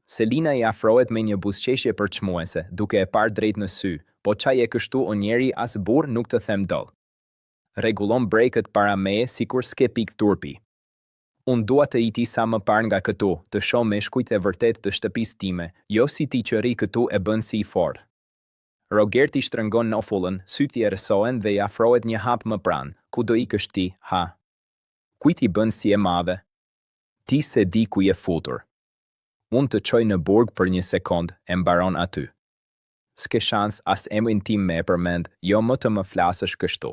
Selina I afrohet me një buzëqeshje përçmuese, duke e parë drejt në sy, po çaj e kështu o njeri as burr nuk të them doll. Rregullon brejkët para meje sikur s'ke pik turpi. Unë dua të iti sa më parë nga këtu, të shoh meshkujt e vërtet të shtëpisë time, jo si ti që ri këtu e bën si I fortë. Rogerti shtrëngon nofullën, syt I erësohen dhe I afrohet një hap më pranë. Ku do ikësh ti, ha? Kujt I bën si e madhe? Ti se di ku je futur. Unë të çoj në burg për një sekond, e mbaron aty. S'ke shans as emrin tim me e përmend, jo më të më flasësh kështu.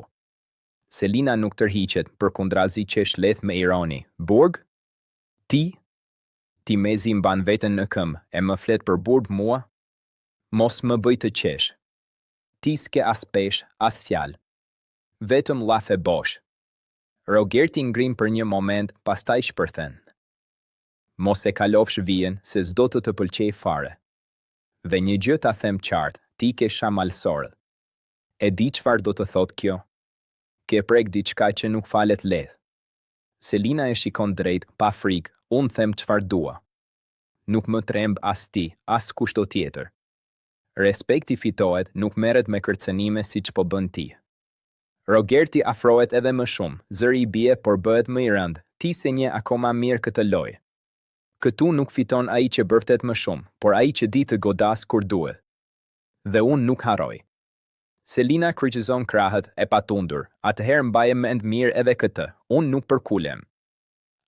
Selina nuk tërhiqet, përkundrazi qesh leth me ironi. Burg? Ti? Ti mezi mban veten në këmbë, e më flet për burg mua? Mos më bëj të qesh. Ti s'ke as pesh, as fjalë. Vetëm lath e bosh. Rogerti ngrim për një moment, pastaj shpërthen. Mos e kalofsh vijen, se s'do të pëlqej fare. Dhe një gjë ta them qartë, ti ke shamalsorë. E di çfarë do të thot kjo? Ke prek diçka që nuk falet lehtë. Selina e shikon drejt, pa frikë, unë them çfarë dua. Nuk më tremb as ti, as kushto tjetër. Respekti fitohet, nuk merret me kërcënime siç po bën ti. Rogerti afrohet edhe më shumë, zëri I bie por bëhet më I rënd, ti se një akoma mirë këtë lojë. Këtu nuk fiton ai që bërtet më shumë, por ai që di të godas kur duhet. Dhe unë nuk harroj. Selina kryqëzon krahët e patundur, atëherë mbaje mend mirë edhe këtë, unë nuk përkulem.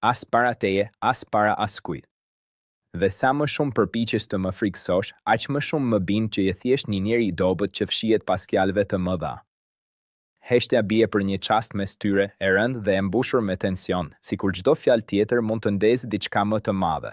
As para teje, as para askujt. Dhe sa më shumë përpiqesh të më friksosh, aq më shumë më bind që je thjesht një njeri I dobët që fshihet pas fjalëve të mëdha. Heshtja bie për një çast mes tyre, e rënd dhe e mbushur me tension, sikur çdo fjalë tjetër mund të ndezë diçka më të madhe.